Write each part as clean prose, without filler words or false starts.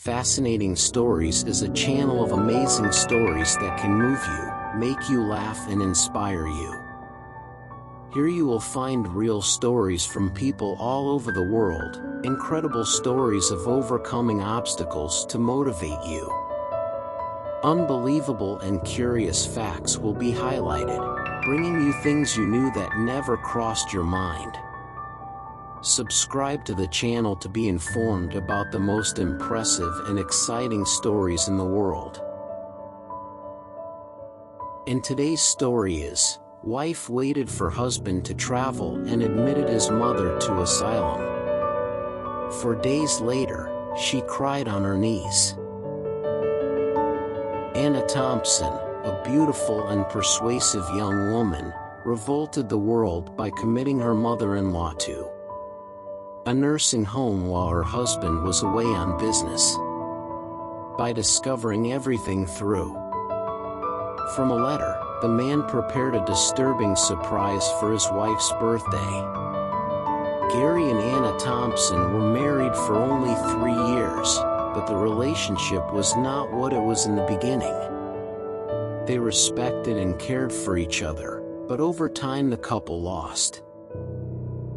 Fascinating Stories is a channel of amazing stories that can move you, make you laugh and inspire you. Here you will find real stories from people all over the world, incredible stories of overcoming obstacles to motivate you. Unbelievable and curious facts will be highlighted, bringing you things you knew that never crossed your mind. Subscribe to the channel to be informed about the most impressive and exciting stories in the world. And today's story is, Wife Waited for Husband to Travel and Admitted His Mother to Asylum. For days later, she cried on her knees. Anna Thompson, a beautiful and persuasive young woman, revolted the world by committing her mother-in-law to a nursing home while her husband was away on business. By discovering everything through from a letter, the man prepared a disturbing surprise for his wife's birthday. Gary and Anna Thompson were married for only 3 years, but the relationship was not what it was in the beginning. They respected and cared for each other, but over time the couple lost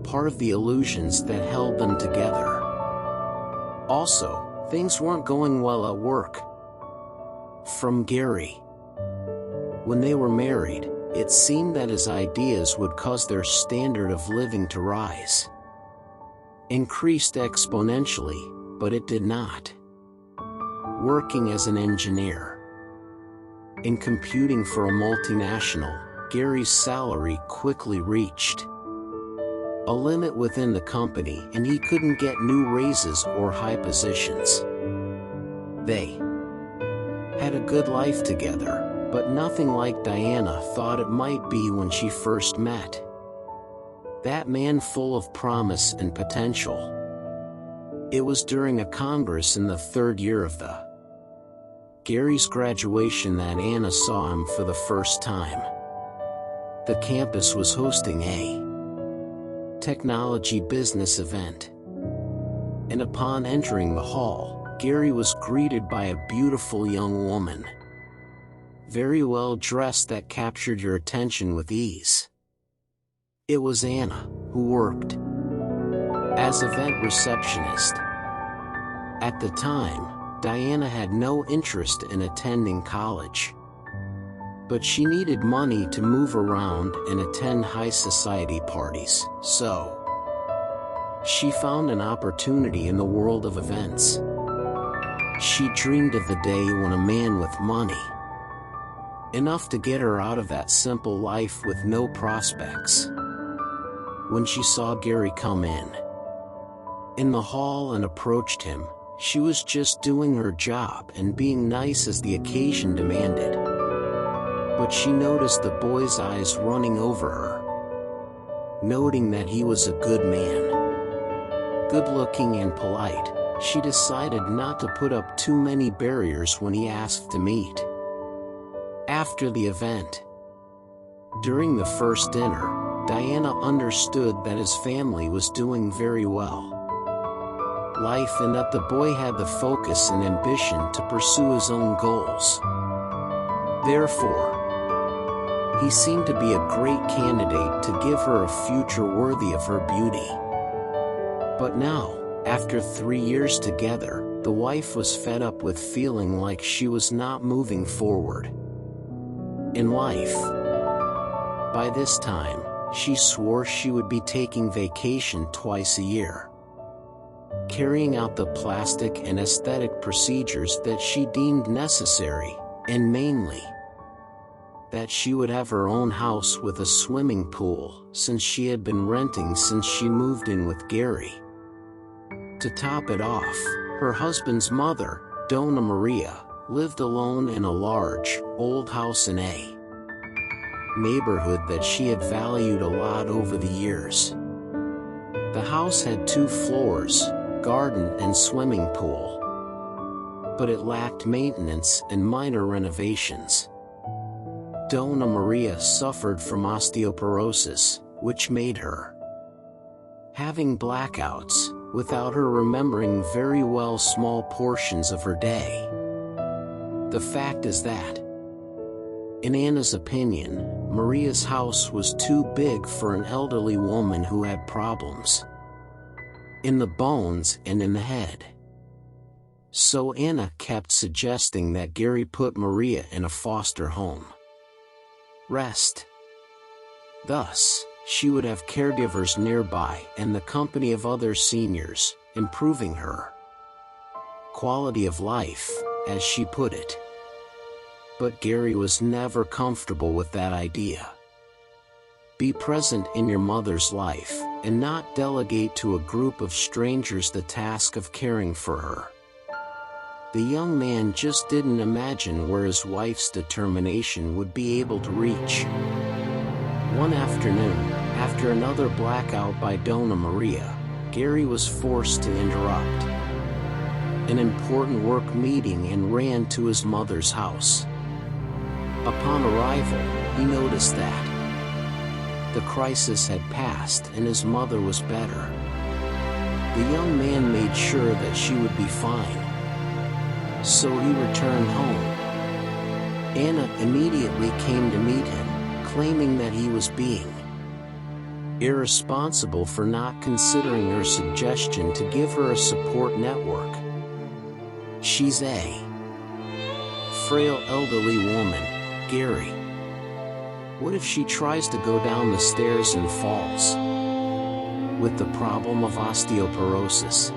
part of the illusions that held them together. Also, things weren't going well at work. From Gary. When they were married, it seemed that his ideas would cause their standard of living to rise. Increased exponentially, but it did not. Working as an engineer and computing for a multinational, Gary's salary quickly reached a limit within the company and he couldn't get new raises or high positions. They had a good life together, but nothing like Diana thought it might be when she first met that man full of promise and potential. It was during a congress in the 3rd year of Gary's graduation that Anna saw him for the first time. The campus was hosting a technology business event, and upon entering the hall, Gary was greeted by a beautiful young woman, very well dressed, that captured your attention with ease. It was Anna, who worked as event receptionist. At the time, Diana had no interest in attending college, but she needed money to move around and attend high society parties, so she found an opportunity in the world of events. She dreamed of the day when a man with money enough to get her out of that simple life with no prospects. When she saw Gary come in the hall and approached him, she was just doing her job and being nice as the occasion demanded. But she noticed the boy's eyes running over her. Noting that he was a good man, good-looking and polite, she decided not to put up too many barriers when he asked to meet. After the event, during the first dinner, Diana understood that his family was doing very well life and that the boy had the focus and ambition to pursue his own goals. Therefore, he seemed to be a great candidate to give her a future worthy of her beauty. But now, after 3 years together, the wife was fed up with feeling like she was not moving forward in life. By this time, she swore she would be taking vacation twice a year, carrying out the plastic and aesthetic procedures that she deemed necessary, and mainly that she would have her own house with a swimming pool, since she had been renting since she moved in with Gary. To top it off, her husband's mother, Donna Maria, lived alone in a large, old house in a neighborhood that she had valued a lot over the years. The house had 2 floors, garden and swimming pool, but it lacked maintenance and minor renovations. Donna Maria suffered from osteoporosis, which made her having blackouts, without her remembering very well small portions of her day. The fact is that, in Anna's opinion, Maria's house was too big for an elderly woman who had problems in the bones and in the head. So Anna kept suggesting that Gary put Maria in a foster home. Thus, she would have caregivers nearby and the company of other seniors, improving her quality of life, as she put it. But Gary was never comfortable with that idea. Be present in your mother's life, and not delegate to a group of strangers the task of caring for her. The young man just didn't imagine where his wife's determination would be able to reach. One afternoon, after another blackout by Donna Maria, Gary was forced to interrupt an important work meeting and ran to his mother's house. Upon arrival, he noticed that the crisis had passed and his mother was better. The young man made sure that she would be fine. So he returned home. Anna immediately came to meet him, claiming that he was being irresponsible for not considering her suggestion to give her a support network. She's a frail elderly woman, Gary. What if she tries to go down the stairs and falls? With the problem of osteoporosis,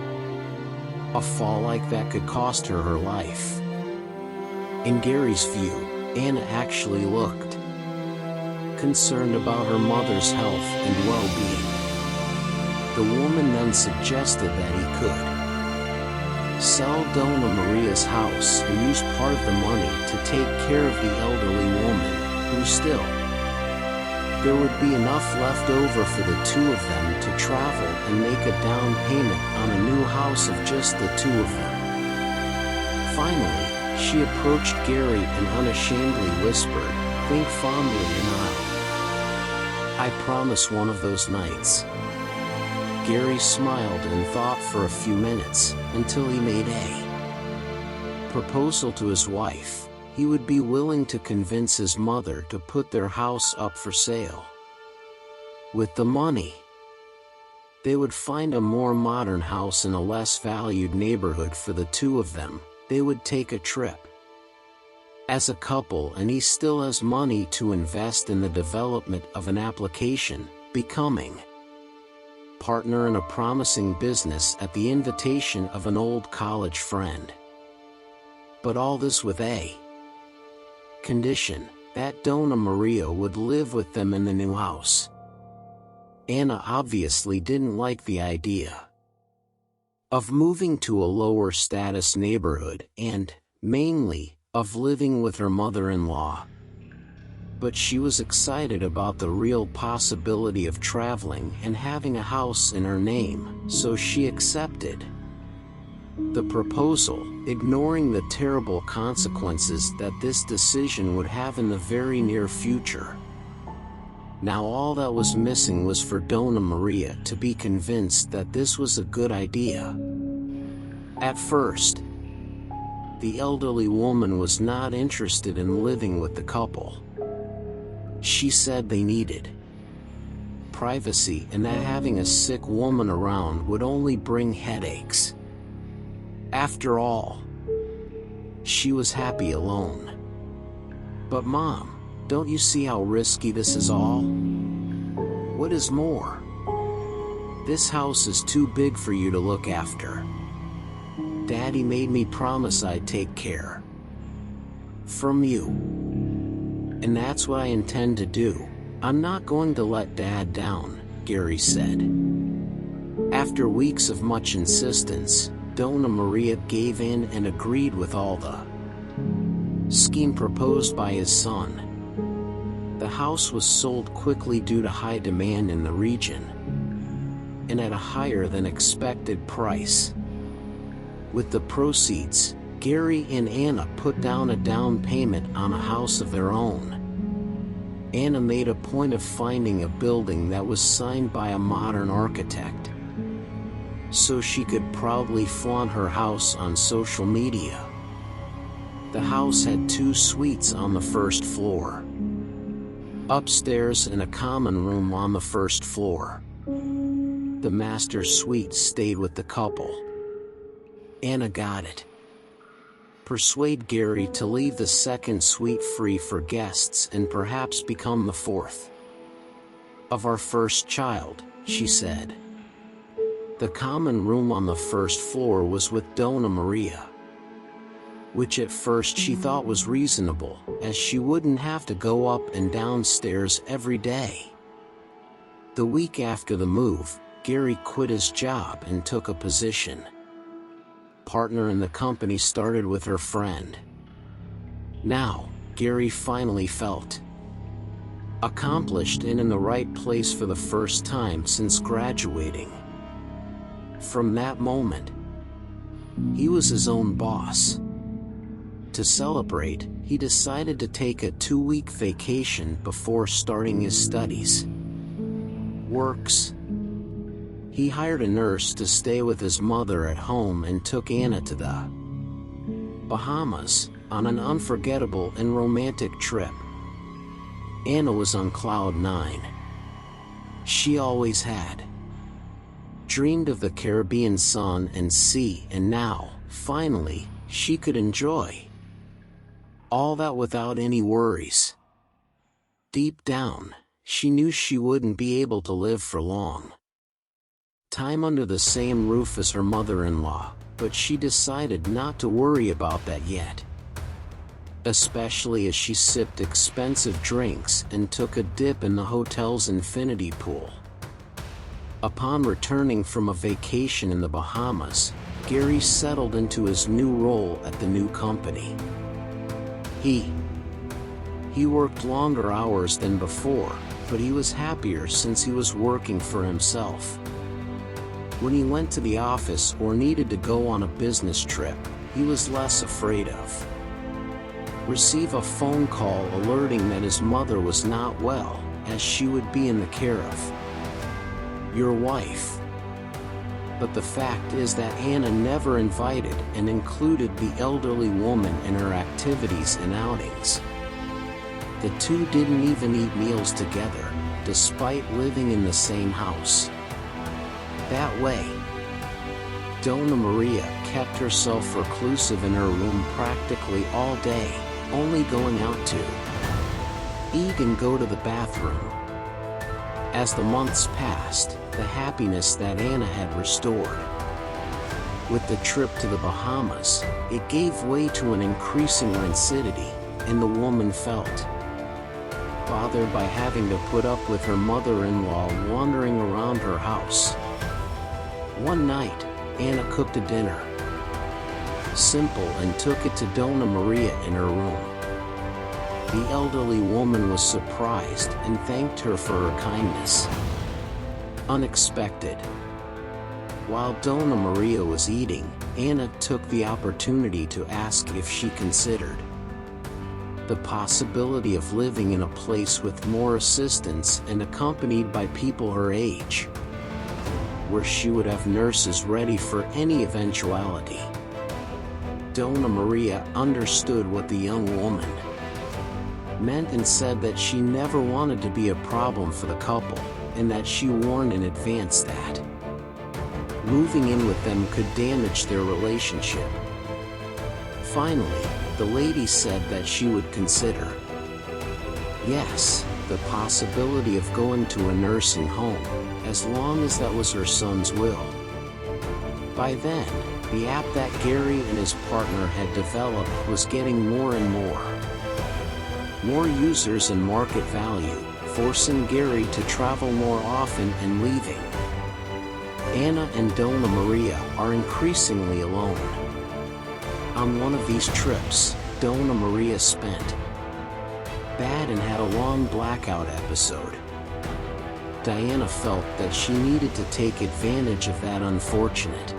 a fall like that could cost her her life. In Gary's view, Anna actually looked concerned about her mother's health and well-being. The woman then suggested that he could sell Donna Maria's house and use part of the money to take care of the elderly woman, who still there would be enough left over for the two of them to travel and make a down payment on a new house of just the two of them. Finally, she approached Gary and unashamedly whispered, "Think fondly and I promise one of those nights." Gary smiled and thought for a few minutes, until he made a proposal to his wife. He would be willing to convince his mother to put their house up for sale. With the money, they would find a more modern house in a less valued neighborhood for the two of them. They would take a trip as a couple, and he still has money to invest in the development of an application, becoming partner in a promising business at the invitation of an old college friend. But all this with a condition, that Donna Maria would live with them in the new house. Anna obviously didn't like the idea of moving to a lower status neighborhood and, mainly, of living with her mother-in-law. But she was excited about the real possibility of traveling and having a house in her name, so she accepted the proposal, ignoring the terrible consequences that this decision would have in the very near future. Now all that was missing was for Donna Maria to be convinced that this was a good idea. At first, the elderly woman was not interested in living with the couple. She said they needed privacy and that having a sick woman around would only bring headaches. After all, she was happy alone. "But Mom, don't you see how risky this is all? What is more, this house is too big for you to look after. Daddy made me promise I'd take care from you. And that's what I intend to do. I'm not going to let Dad down," Gary said. After weeks of much insistence, Donna Maria gave in and agreed with all the scheme proposed by his son. The house was sold quickly due to high demand in the region, and at a higher than expected price. With the proceeds, Gary and Anna put down a down payment on a house of their own. Anna made a point of finding a building that was signed by a modern architect. so she could proudly flaunt her house on social media. The house had 2 suites on the first floor, upstairs and a common room on the first floor. The master suite stayed with the couple. Anna got it. Persuade Gary to leave the second suite free for guests and perhaps become the fourth of our first child, she said. The common room on the first floor was with Donna Maria, which at first she thought was reasonable, as she wouldn't have to go up and downstairs every day. The week after the move, Gary quit his job and took a position partner in the company started with her friend. Now, Gary finally felt accomplished and in the right place for the first time since graduating. From that moment, he was his own boss. To celebrate, he decided to take a 2-week vacation before starting his studies. Works. He hired a nurse to stay with his mother at home and took Anna to the Bahamas on an unforgettable and romantic trip. Anna was on cloud 9. She always had dreamed of the Caribbean sun and sea, and now, finally, she could enjoy all that without any worries. Deep down, she knew she wouldn't be able to live for long time under the same roof as her mother-in-law, but she decided not to worry about that yet. Especially as she sipped expensive drinks and took a dip in the hotel's infinity pool. Upon returning from a vacation in the Bahamas, Gary settled into his new role at the new company. He worked longer hours than before, but he was happier since he was working for himself. When he went to the office or needed to go on a business trip, he was less afraid of receive a phone call alerting that his mother was not well, as she would be in the care of your wife. But the fact is that Anna never invited and included the elderly woman in her activities and outings. The two didn't even eat meals together, despite living in the same house. That way, Donna Maria kept herself reclusive in her room practically all day, only going out to eat and go to the bathroom. As the months passed, the happiness that Anna had restored with the trip to the Bahamas, it gave way to an increasing rancidity, and the woman felt bothered by having to put up with her mother-in-law wandering around her house. One night, Anna cooked a dinner. Simple, and took it to Donna Maria in her room. The elderly woman was surprised and thanked her for her kindness. Unexpected. While Donna Maria was eating, Anna took the opportunity to ask if she considered the possibility of living in a place with more assistance and accompanied by people her age, where she would have nurses ready for any eventuality. Donna Maria understood what the young woman meant and said that she never wanted to be a problem for the couple, and that she warned in advance that moving in with them could damage their relationship. Finally, the lady said that she would consider, yes, the possibility of going to a nursing home, as long as that was her son's will. By then, the app that Gary and his partner had developed was getting more and more users and market value, forcing Gary to travel more often and leaving Anna and Donna Maria are increasingly alone. On one of these trips, Donna Maria spent bad and had a long blackout episode. Diana felt that she needed to take advantage of that unfortunate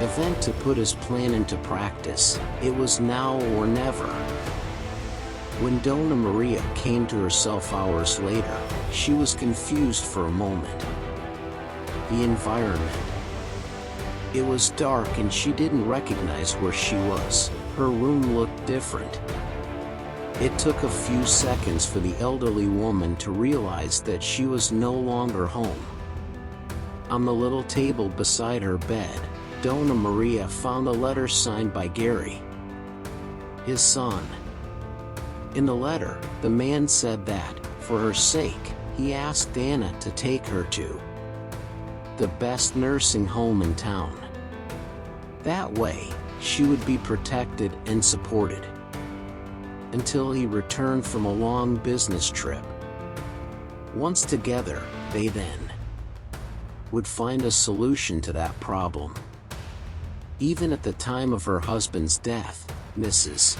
event to put his plan into practice. It was now or never. When Donna Maria came to herself hours later, she was confused for a moment. The environment It was dark and she didn't recognize where she was. Her room looked different. It took a few seconds for the elderly woman to realize that she was no longer home. On the little table beside her bed, Donna Maria found a letter signed by Gary, his son. In the letter, the man said that, for her sake, he asked Anna to take her to the best nursing home in town. That way, she would be protected and supported until he returned from a long business trip. Once together, they then would find a solution to that problem. Even at the time of her husband's death, Mrs.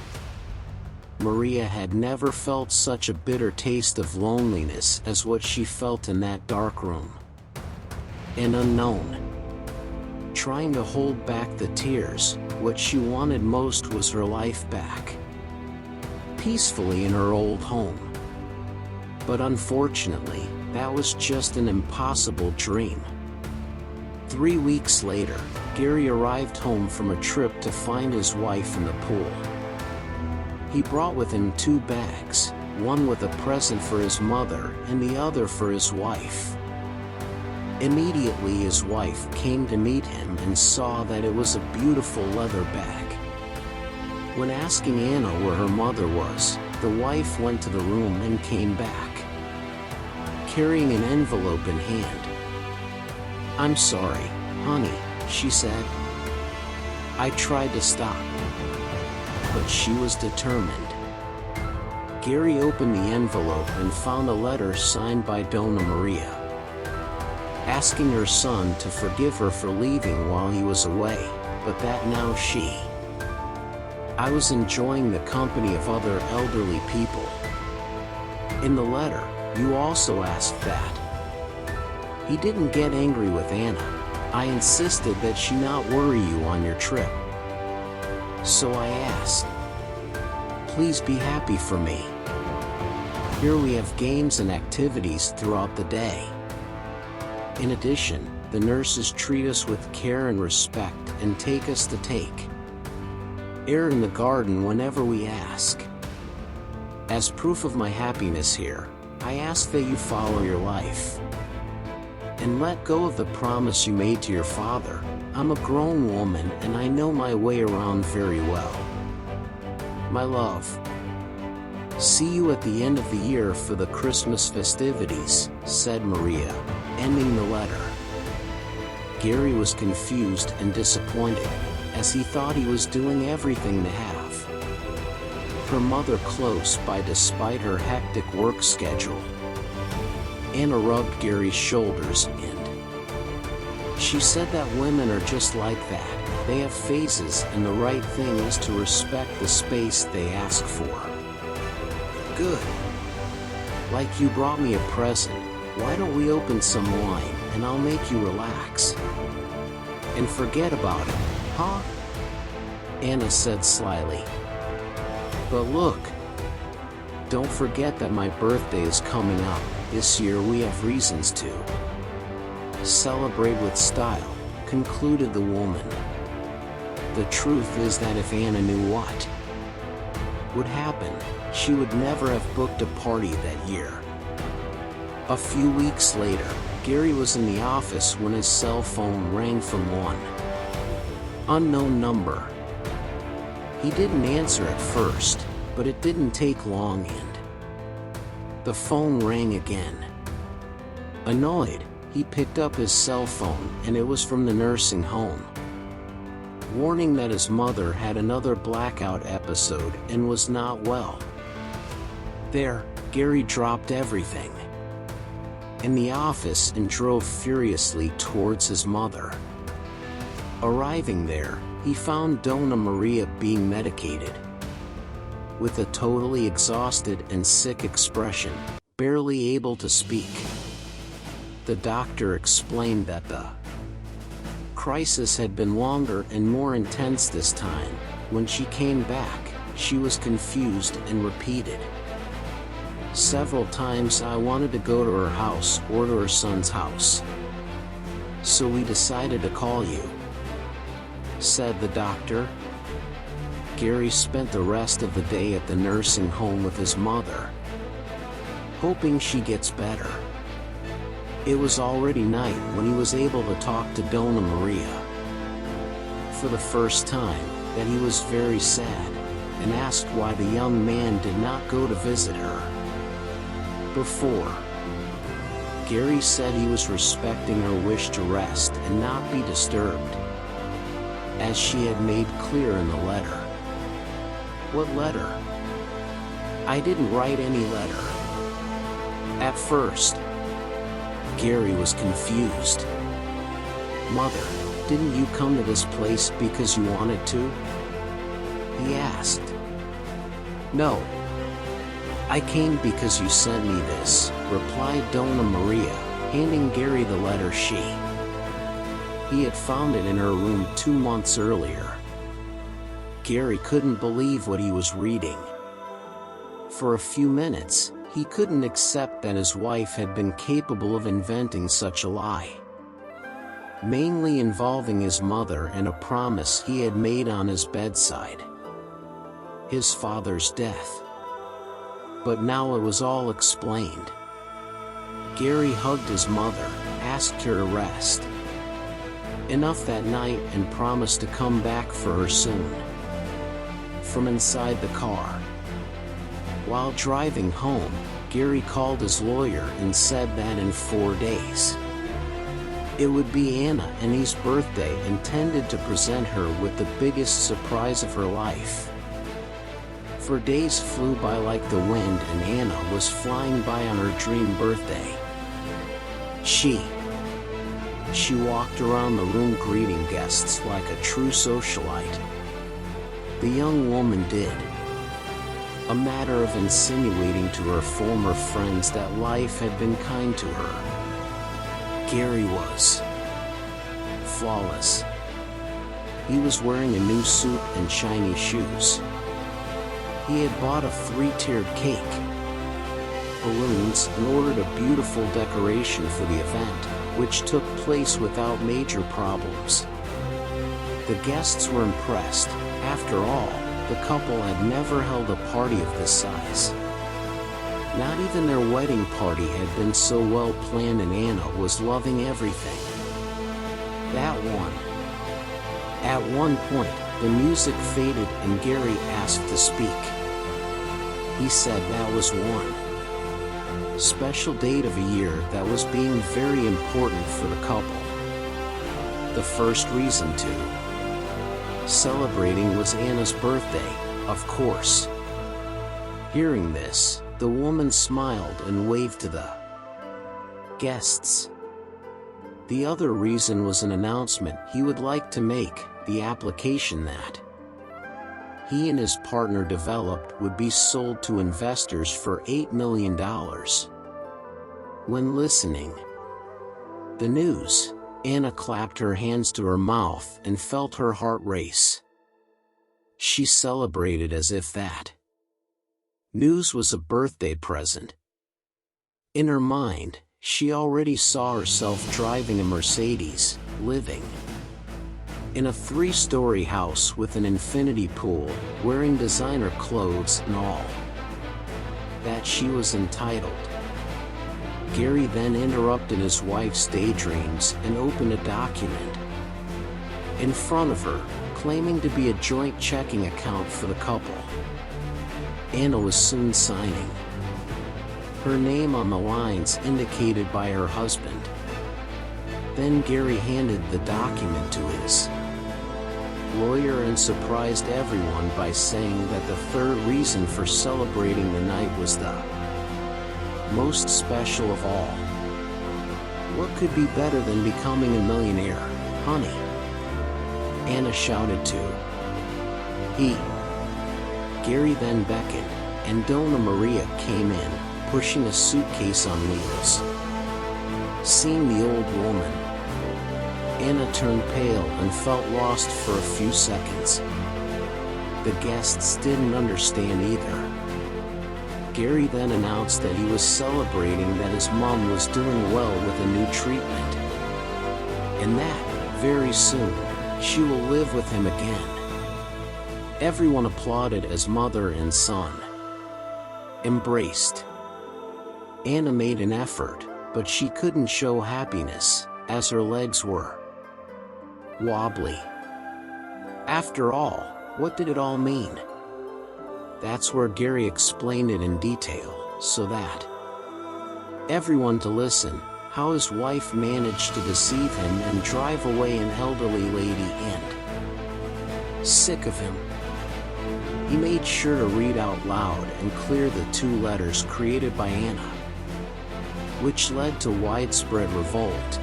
Maria had never felt such a bitter taste of loneliness as what she felt in that dark room. An unknown. Trying to hold back the tears, what she wanted most was her life back, peacefully in her old home. But unfortunately, that was just an impossible dream. 3 weeks later, Gary arrived home from a trip to find his wife in the pool. He brought with him 2 bags, one with a present for his mother and the other for his wife. Immediately his wife came to meet him and saw that it was a beautiful leather bag. When asking Anna where her mother was, the wife went to the room and came back, carrying an envelope in hand. "I'm sorry, honey," she said. "I tried to stop." But she was determined. Gary opened the envelope and found a letter signed by Donna Maria, asking her son to forgive her for leaving while he was away, but that now I was enjoying the company of other elderly people. In the letter, you also asked that. He didn't get angry with Anna. I insisted that she not worry you on your trip. So I asked, "Please be happy for me." Here we have games and activities throughout the day. In addition, the nurses treat us with care and respect and take us to take air in the garden whenever we ask. As proof of my happiness here, I ask that you follow your life and let go of the promise you made to your father. I'm a grown woman and I know my way around very well. My love. See you at the end of the year for the Christmas festivities, said Maria, ending the letter. Gary was confused and disappointed, as he thought he was doing everything to have her mother close by despite her hectic work schedule. Anna rubbed Gary's shoulders and she said that women are just like that. They have phases and the right thing is to respect the space they ask for. Good. Like you brought me a present, why don't we open some wine and I'll make you relax and forget about it, huh? Anna said slyly. But look, don't forget that my birthday is coming up. This year we have reasons to celebrate with style, concluded the woman. The truth is that if Anna knew what would happen, she would never have booked a party that year. A few weeks later, Gary was in the office when his cell phone rang from one unknown number. He didn't answer at first, but it didn't take long and the phone rang again. Annoyed, he picked up his cell phone and it was from the nursing home, warning that his mother had another blackout episode and was not well. There, Gary dropped everything in the office and drove furiously towards his mother. Arriving there, he found Donna Maria being medicated, with a totally exhausted and sick expression, barely able to speak. The doctor explained that the crisis had been longer and more intense this time. When she came back, she was confused and repeated several times, "I wanted to go to her house or to her son's house. So we decided to call you." said the doctor. Gary spent the rest of the day at the nursing home with his mother, hoping she gets better. It was already night when he was able to talk to Donna Maria. For the first time, that he was very sad, and asked why the young man did not go to visit her before. Gary said he was respecting her wish to rest and not be disturbed, as she had made clear in the letter. What letter? I didn't write any letter. At first, Gary was confused. Mother, didn't you come to this place because you wanted to? He asked. No. I came because you sent me this, replied Donna Maria, handing Gary the letter he had found it in her room 2 months earlier. Gary couldn't believe what he was reading. For a few minutes, he couldn't accept that his wife had been capable of inventing such a lie, mainly involving his mother and a promise he had made on his bedside: his father's death. But now it was all explained. Gary hugged his mother, asked her to rest enough that night, and promised to come back for her soon. From inside the car, while driving home, Gary called his lawyer and said that in 4 days, it would be Anna Annie's birthday, intended to present her with the biggest surprise of her life. For days flew by like the wind, and Anna was flying by on her dream birthday. She walked around the room greeting guests like a true socialite. The young woman did. A matter of insinuating to her former friends that life had been kind to her. Gary was flawless. He was wearing a new suit and shiny shoes. He had bought a 3-tiered cake, balloons, and ordered a beautiful decoration for the event, which took place without major problems. The guests were impressed. After all, the couple had never held a party of this size. Not even their wedding party had been so well planned, and Anna was loving everything. At one point, the music faded and Gary asked to speak. He said that was one special date of a year that was being very important for the couple. The first reason to celebrating was Anna's birthday, of course. Hearing this, the woman smiled and waved to the guests. The other reason was an announcement he would like to make: the application that he and his partner developed would be sold to investors for $8 million. When listening the news, Anna clapped her hands to her mouth and felt her heart race. She celebrated as if that news was a birthday present. In her mind, she already saw herself driving a Mercedes, living in a 3-story house with an infinity pool, wearing designer clothes and all that she was entitled. Gary then interrupted his wife's daydreams and opened a document in front of her, claiming to be a joint checking account for the couple. Anna was soon signing her name on the lines indicated by her husband. Then Gary handed the document to his lawyer and surprised everyone by saying that the third reason for celebrating the night was the most special of all. What could be better than becoming a millionaire, honey? Anna shouted to Gary then beckoned, and Donna Maria came in, pushing a suitcase on wheels. Seeing the old woman, Anna turned pale and felt lost for a few seconds. The guests didn't understand either. Gary then announced that he was celebrating that his mom was doing well with a new treatment, and that, very soon, She will live with him again. Everyone applauded as mother and son embraced. Anna made an effort, but she couldn't show happiness, as her legs were wobbly. After all, what did it all mean? That's where Gary explained it in detail, so that everyone to listen, how his wife managed to deceive him and drive away an elderly lady and sick of him. He made sure to read out loud and clear the 2 letters created by Anna, which led to widespread revolt.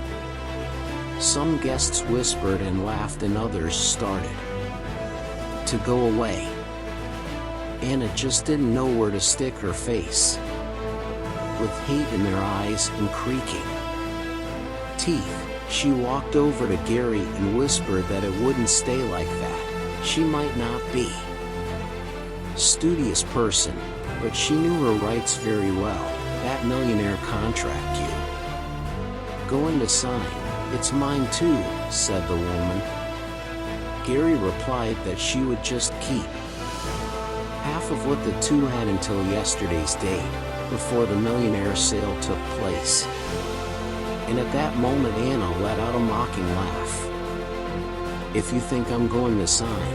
Some guests whispered and laughed and others started to go away. Anna just didn't know where to stick her face. With hate in their eyes and creaking teeth, she walked over to Gary and whispered that it wouldn't stay like that. She might not be studious person, but she knew her rights very well. That millionaire contract you going to sign, it's mine too, said the woman. Gary replied that she would just keep half of what the 2 had until yesterday's date, before the millionaire sale took place. And at that moment Anna let out a mocking laugh. If you think I'm going to sign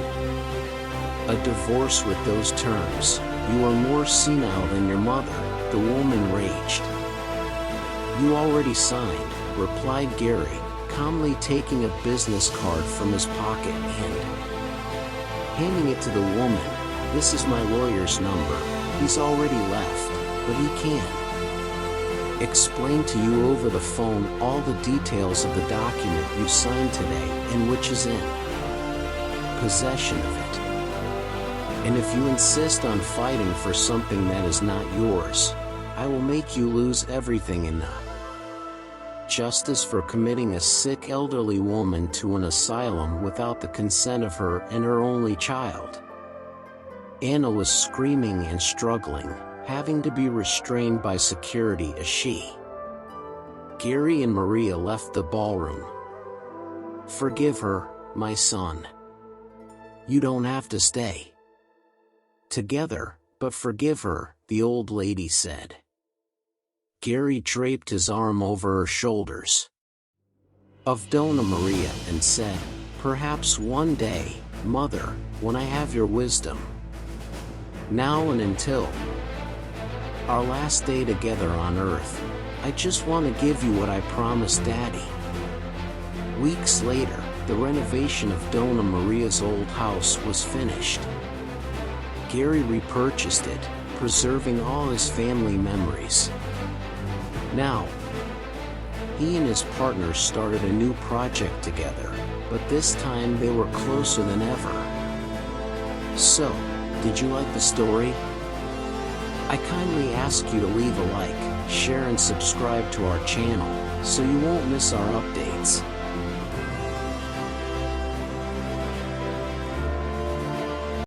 a divorce with those terms, you are more senile than your mother, the woman raged. You already signed, replied Gary, calmly taking a business card from his pocket and handing it to the woman. This is my lawyer's number. He's already left, but he can explain to you over the phone all the details of the document you signed today and which is in possession of it. And if you insist on fighting for something that is not yours, I will make you lose everything in the justice for committing a sick elderly woman to an asylum without the consent of her and her only child. Anna was screaming and struggling, having to be restrained by security as Gary and Maria left the ballroom. Forgive her, my son. You don't have to stay together, but forgive her, the old lady said. Gary draped his arm over her shoulders of Donna Maria and said, perhaps one day, mother, when I have your wisdom. Now and until our last day together on earth, I just want to give you what I promised Daddy. Weeks later, the renovation of Donna Maria's old house was finished. Gary repurchased it, preserving all his family memories. Now, he and his partner started a new project together, but this time they were closer than ever. So, did you like the story? I kindly ask you to leave a like, share and subscribe to our channel, so you won't miss our updates.